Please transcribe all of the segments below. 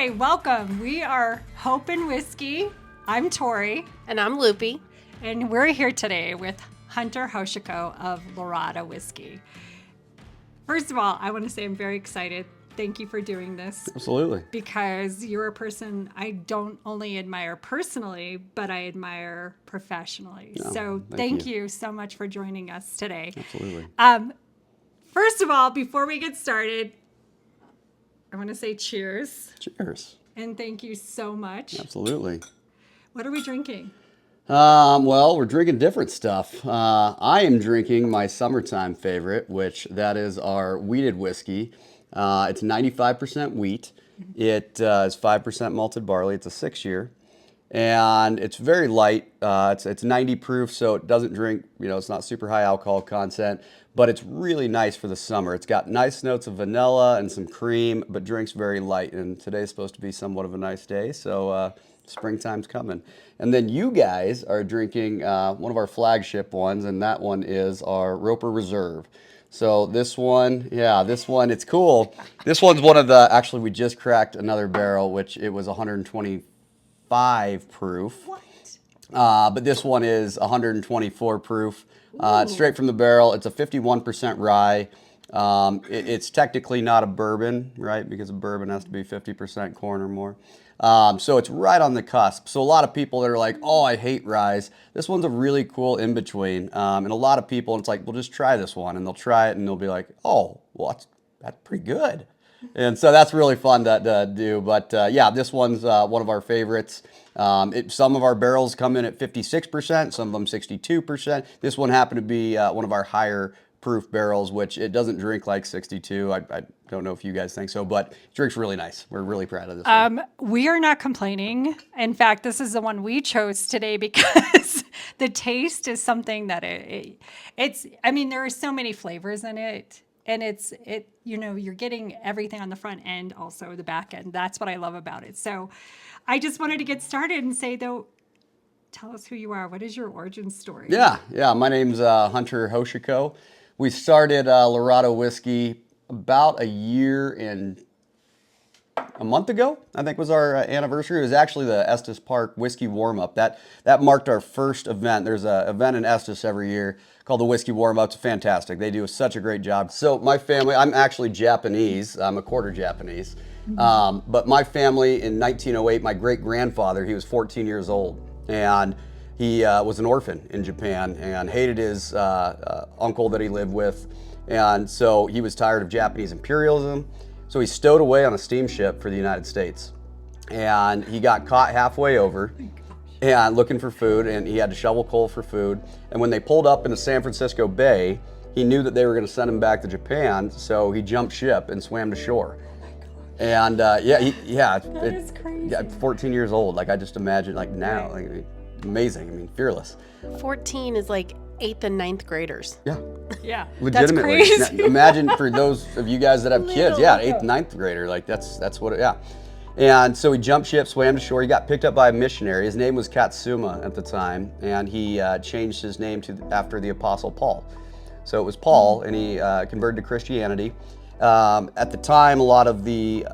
Hi, welcome. We are Hope and Whiskey. I'm Tori. And I'm Loopy. And we're here today with Hunter Hoshiko of Larado Whiskey. First of all, I want to say I'm very excited. Thank you for doing this. Absolutely. Because you're a person I don't only admire personally, but I admire professionally. No, so thank you so much for joining us today. Absolutely. First of all, before we get started, I want to say cheers. Cheers. And thank you so much. Absolutely. What are we drinking? Well, we're drinking different stuff. I am drinking my summertime favorite, which that is our wheated whiskey. It's 95% wheat. It is 5% malted barley. It's a 6-year. And it's very light. It's 90 proof, so it doesn't drink, it's not super high alcohol content, but it's really nice for the summer. It's got nice notes of vanilla and some cream, but drinks very light. And today's supposed to be somewhat of a nice day, so springtime's coming. And then you guys are drinking one of our flagship ones, and that one is our Roper Reserve. So this one, it's cool. This one's one of actually we just cracked another barrel, which it was 125 proof. What? But this one is 124 proof. It's straight from the barrel. It's a 51% rye. It's technically not a bourbon, right? Because a bourbon has to be 50% corn or more. So it's right on the cusp. So a lot of people that are like, oh, I hate rye. This one's a really cool in-between. And a lot of people, it's like, well, just try this one. And they'll try it and they'll be like, oh, well, that's pretty good. And so that's really fun to do. But this one's one of our favorites. Some of our barrels come in at 56%, some of them 62%. This one happened to be one of our higher proof barrels, which it doesn't drink like 62. I don't know if you guys think so, but it drinks really nice. We're really proud of this one. We are not complaining. In fact, this is the one we chose today because the taste is something that there are so many flavors in it. And you're getting everything on the front end, also the back end. That's what I love about it. So I just wanted to get started and say, though, tell us who you are. What is your origin story? Yeah. My name's Hunter Hoshiko. We started Larado Whiskey about a year and a month ago, I think was our anniversary. It was actually the Estes Park Whiskey Warm-Up. That marked our first event. There's an event in Estes every year called the Whiskey Warm-Up. It's fantastic. They do such a great job. So my family, I'm actually Japanese. I'm a quarter Japanese. But my family in 1908, my great-grandfather, he was 14 years old. And he was an orphan in Japan and hated his uncle that he lived with. And so he was tired of Japanese imperialism. So he stowed away on a steamship for the United States. And he got caught halfway over and looking for food, and he had to shovel coal for food. And when they pulled up into San Francisco Bay, he knew that they were going to send him back to Japan, so he jumped ship and swam to shore. And that is crazy. 14 years old. Like I just imagine, like now, like amazing. I mean, fearless. 14 is like 8th and 9th graders. Yeah. Yeah, Legitimately. that's crazy. Imagine for those of you guys that have kids, 8th, 9th grader, like that's what And so he jumped ship, swam to shore. He got picked up by a missionary. His name was Katsuma at the time, and he changed his name after the Apostle Paul. So it was Paul, and he converted to Christianity. At the time, a lot of the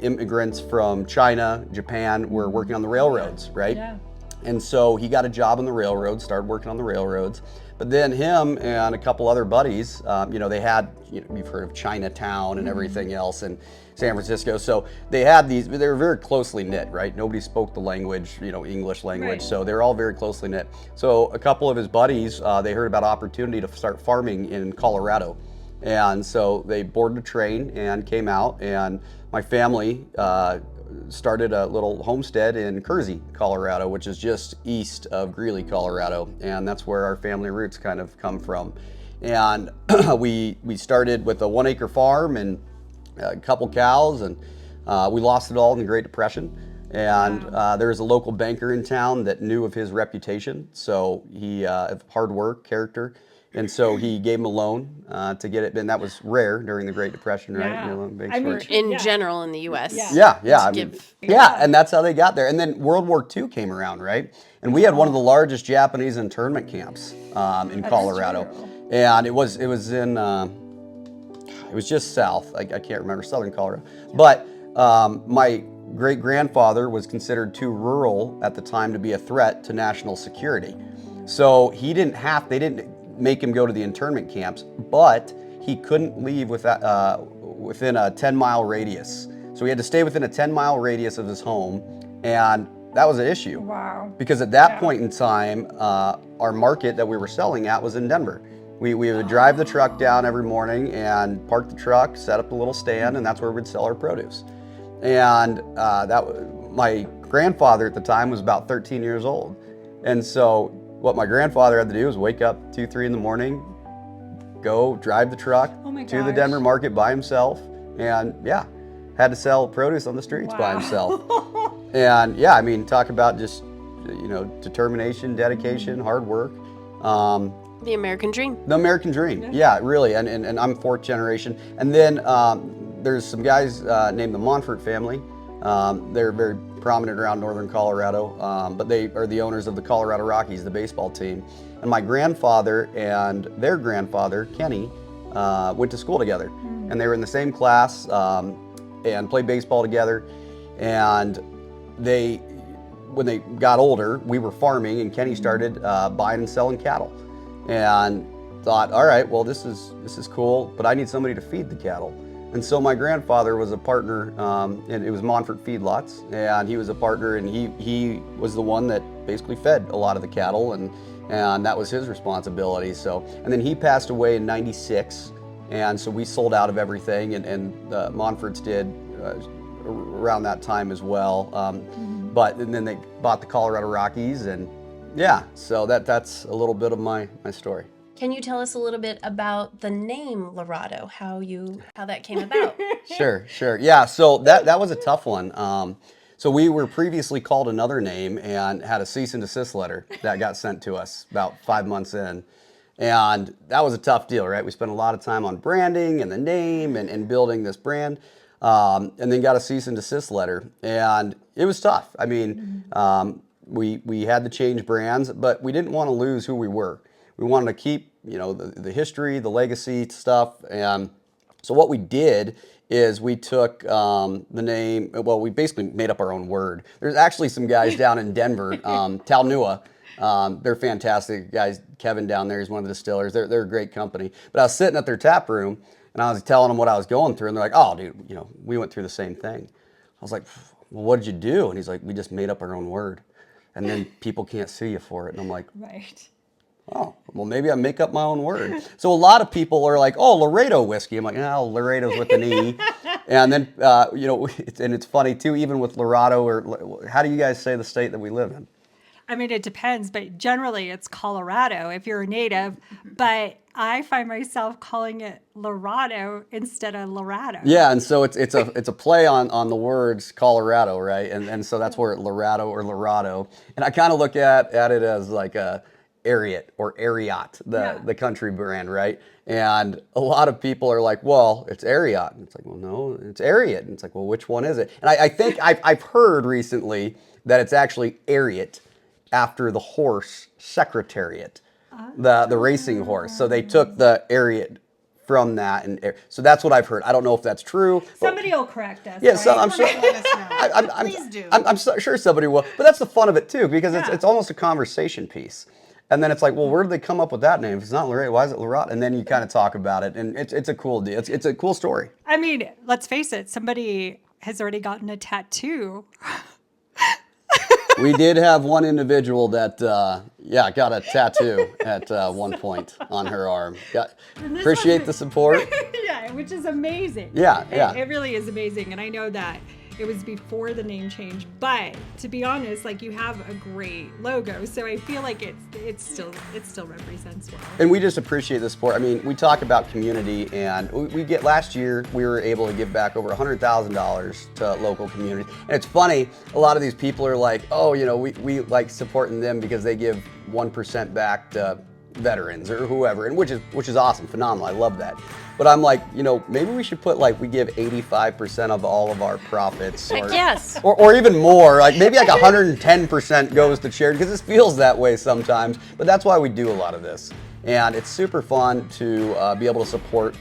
immigrants from China, Japan were working on the railroads, right? Yeah. And so he got a job on the railroads, started working on the railroads. But then him and a couple other buddies, they had, you've heard of Chinatown and everything else in San Francisco. So they were very closely knit, right? Nobody spoke the language, English language. Right. So they were all very closely knit. So a couple of his buddies, they heard about opportunity to start farming in Colorado. And so they boarded a train and came out, and my family started a little homestead in Kersey, Colorado, which is just east of Greeley, Colorado, and that's where our family roots kind of come from. And we started with a 1-acre farm and a couple cows, and we lost it all in the Great Depression. And there was a local banker in town that knew of his reputation, so he hard work, character. And so he gave him a loan to get it, and that was rare during the Great Depression, right? Yeah. In general in the U.S. Yeah. And that's how they got there. And then World War II came around, right? And we had one of the largest Japanese internment camps in Colorado, and it was just south. I can't remember, southern Colorado. But my great-grandfather was considered too rural at the time to be a threat to national security. So they didn't make him go to the internment camps, but he couldn't leave within a 10-mile radius. So he had to stay within a 10-mile radius of his home, and that was an issue. Wow. Because at that point in time, our market that we were selling at was in Denver. We would drive the truck down every morning and park the truck, set up a little stand, and that's where we'd sell our produce. And my grandfather at the time was about 13 years old. And so what my grandfather had to do was wake up 2, 3 in the morning, go drive the truck to the Denver market by himself, and had to sell produce on the streets by himself. And I mean, talk about just, determination, dedication, hard work. The American dream. The American dream, yeah, really. And I'm fourth generation. And then there's some guys named the Montfort family. They're very prominent around northern Colorado, but they are the owners of the Colorado Rockies, the baseball team. And my grandfather and their grandfather, Kenny, went to school together. And they were in the same class and played baseball together. And when they got older, we were farming, and Kenny started buying and selling cattle. And thought, all right, well, this is cool, but I need somebody to feed the cattle. And so my grandfather was a partner, and it was Montfort Feedlots, and he was a partner, and he was the one that basically fed a lot of the cattle, and that was his responsibility. So, and then he passed away in '96, and so we sold out of everything, and the Montforts did around that time as well. And then they bought the Colorado Rockies, and so that's a little bit of my story. Can you tell us a little bit about the name Larado, how that came about? Sure. Yeah, so that was a tough one. So we were previously called another name and had a cease and desist letter that got sent to us about 5 months in. And that was a tough deal, right? We spent a lot of time on branding and the name and building this brand, and then got a cease and desist letter. And it was tough. I mean, we had to change brands, but we didn't want to lose who we were. We wanted to keep, the history, the legacy stuff. And so what we did is we took the name, well, we basically made up our own word. There's actually some guys down in Denver, Talnua. They're fantastic guys. Kevin down there is one of the distillers. They're a great company. But I was sitting at their tap room, and I was telling them what I was going through, and they're like, oh, dude, we went through the same thing. I was like, well, what did you do? And he's like, we just made up our own word. And then people can't sue you for it. And I'm like, right. Oh, well, maybe I make up my own word. So a lot of people are like, oh, Larado whiskey. I'm like, no, Larado's with an E. And then, and it's funny too, even with Larado, or how do you guys say the state that we live in? I mean, it depends, but generally it's Colorado if you're a native. But I find myself calling it Larado instead of Larado. Yeah, and so it's a play on the words Colorado, right? And so that's where Larado or Larado. And I kind of look at it as like a Ariat or Ariat, the country brand, right? And a lot of people are like, well, it's Ariat. And it's like, well, no, it's Ariat. And it's like, well, which one is it? And I think I've heard recently that it's actually Ariat after the horse Secretariat, the racing horse. So they took the Ariat from that, and so that's what I've heard. I don't know if that's true. Somebody will correct us. Yeah, right? so I'm sure. Please do. I'm sure somebody will, but that's the fun of it too, because it's almost a conversation piece. And then it's like, well, where did they come up with that name? If it's not Larado, why is it Larado? And then you kind of talk about it, and it's a cool deal. It's a cool story. I mean, let's face it. Somebody has already gotten a tattoo. We did have one individual that, got a tattoo at one point on her arm. Appreciate the support. Yeah, which is amazing. Yeah. It really is amazing. And I know that it was before the name change, but to be honest, like, you have a great logo, so I feel like it still represents well. And we just appreciate the support. I mean, we talk about community, and last year we were able to give back over $100,000 to local communities. And it's funny, a lot of these people are like, oh, we like supporting them because they give 1% back to veterans or whoever, and which is awesome, phenomenal. I love that. But I'm like, maybe we should put we give 85% of all of our profits, or, yes, or even more. Like maybe 110% goes to charity, because this feels that way sometimes. But that's why we do a lot of this, and it's super fun to be able to support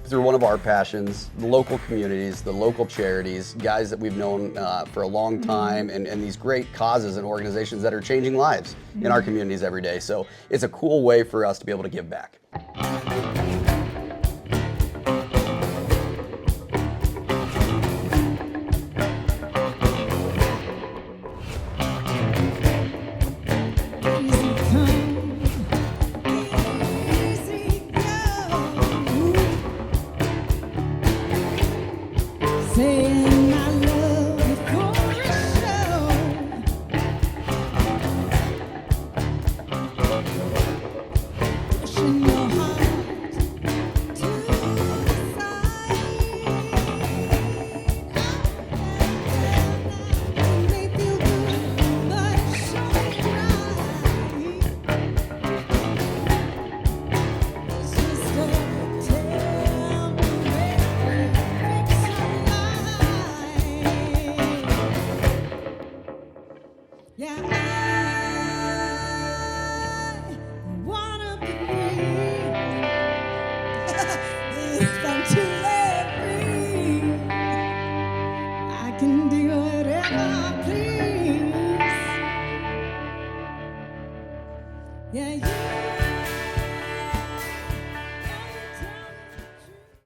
through one of our passions, the local communities, the local charities, guys that we've known for a long time, and these great causes and organizations that are changing lives in our communities every day. So it's a cool way for us to be able to give back. Saying I love you for a show. Pushing your heart to the side. It may feel good, but it sure ain't right. It's just a temporary fix of life. Yeah, I wanna be free. If I'm too late free, I can do whatever I please. Yeah, you